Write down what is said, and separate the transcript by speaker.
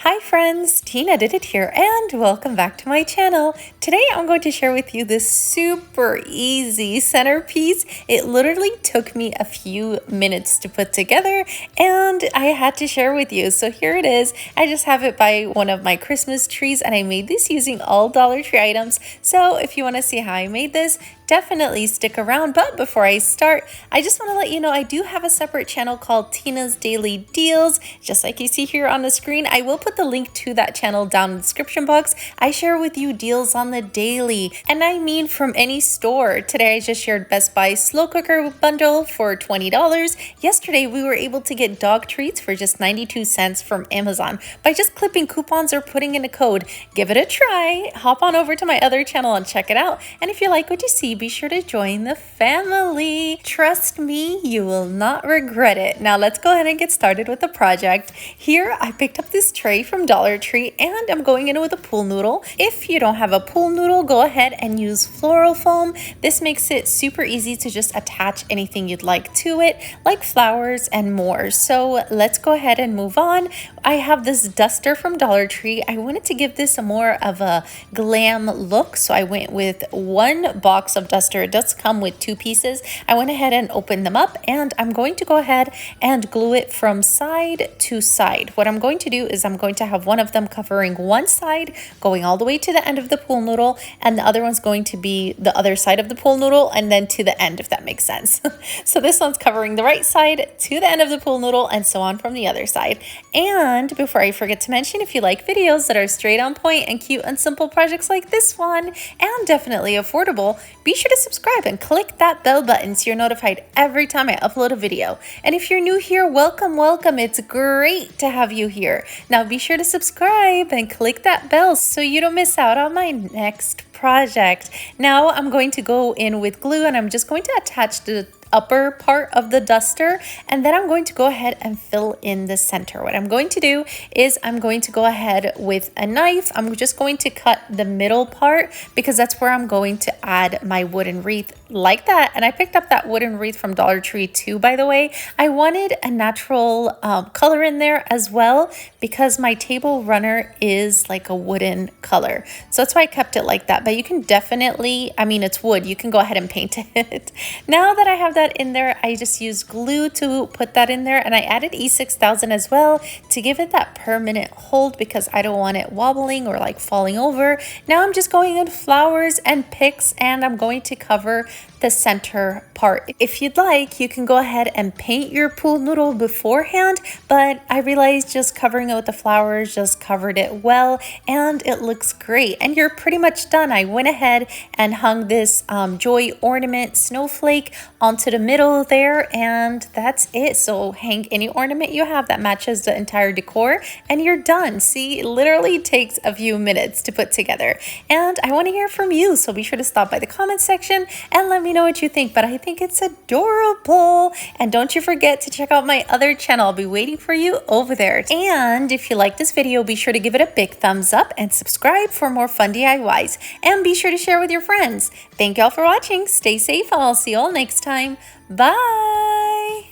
Speaker 1: Hi friends, Tina did it here and welcome back to my channel. Today I'm going to share with you this super easy centerpiece. It literally took me a few minutes to put together and I had to share with you. So here it is. I just have it by one of my Christmas trees and I made this using all Dollar Tree items. So if you want to see how I made this, definitely stick around. But before I start, I just want to let you know I do have a separate channel called Tina's Daily Deals. Just like you see here on the screen, I will put the link to that channel down in the description box. I share with you deals on the daily, and I mean from any store. Today I just shared Best Buy slow cooker bundle for $20. Yesterday we were able to get dog treats for just 92 cents from Amazon by just clipping coupons or putting in a code. Give it a try. Hop on over to my other channel and check it out. And if you like what you see, be sure to join the family. Trust me, you will not regret it. Now let's go ahead and get started with the project. Here I picked up this tray from Dollar Tree and I'm going in with a pool noodle. If you don't have a pool noodle, go ahead and use floral foam. This makes it super easy to just attach anything you'd like to it, like flowers and more. So let's go ahead and move on. I have this duster from Dollar Tree. I wanted to give this a more of a glam look, so I went with one box of duster. It does come with two pieces. I went ahead and opened them up and I'm going to go ahead and glue it from side to side. What I'm going to do is I'm going to have one of them covering one side going all the way to the end of the pool noodle, and the other one's going to be the other side of the pool noodle and then to the end, if that makes sense. So this one's covering the right side to the end of the pool noodle and so on from the other side. And before I forget to mention, if you like videos that are straight on point and cute and simple projects like this one and definitely affordable, be sure to subscribe and click that bell button so you're notified every time I upload a video. And if you're new here, welcome, welcome. It's great to have you here. Now be sure to subscribe and click that bell so you don't miss out on my next project. Now I'm going to go in with glue and I'm just going to attach the upper part of the duster, and then I'm going to go ahead and fill in the center. What I'm going to do is I'm going to go ahead with a knife. I'm just going to cut the middle part because that's where I'm going to add my wooden wreath like that. And I picked up that wooden wreath from Dollar Tree too, by the way. I wanted a natural color in there as well because my table runner is like a wooden color. So that's why I kept it like that. But you can definitely, I mean, it's wood. You can go ahead and paint it. Now that I have that in there, I just used glue to put that in there, and I added E6000 as well to give it that permanent hold because I don't want it wobbling or like falling over. Now I'm just going in flowers and picks and I'm going to cover the center part. If you'd like, you can go ahead and paint your pool noodle beforehand, but I realized just covering it with the flowers just covered it well and it looks great. And you're pretty much done. I went ahead and hung this joy ornament snowflake onto the middle there, and that's it. So hang any ornament you have that matches the entire decor and you're done. See, it literally takes a few minutes to put together. And I want to hear from you, so be sure to stop by the comment section and let me know what you think. But I think it's adorable. And don't you forget to check out my other channel. I'll be waiting for you over there. And if you like this video, be sure to give it a big thumbs up and subscribe for more fun DIYs. And be sure to share with your friends. Thank y'all for watching. Stay safe. I'll see y'all next time. Bye.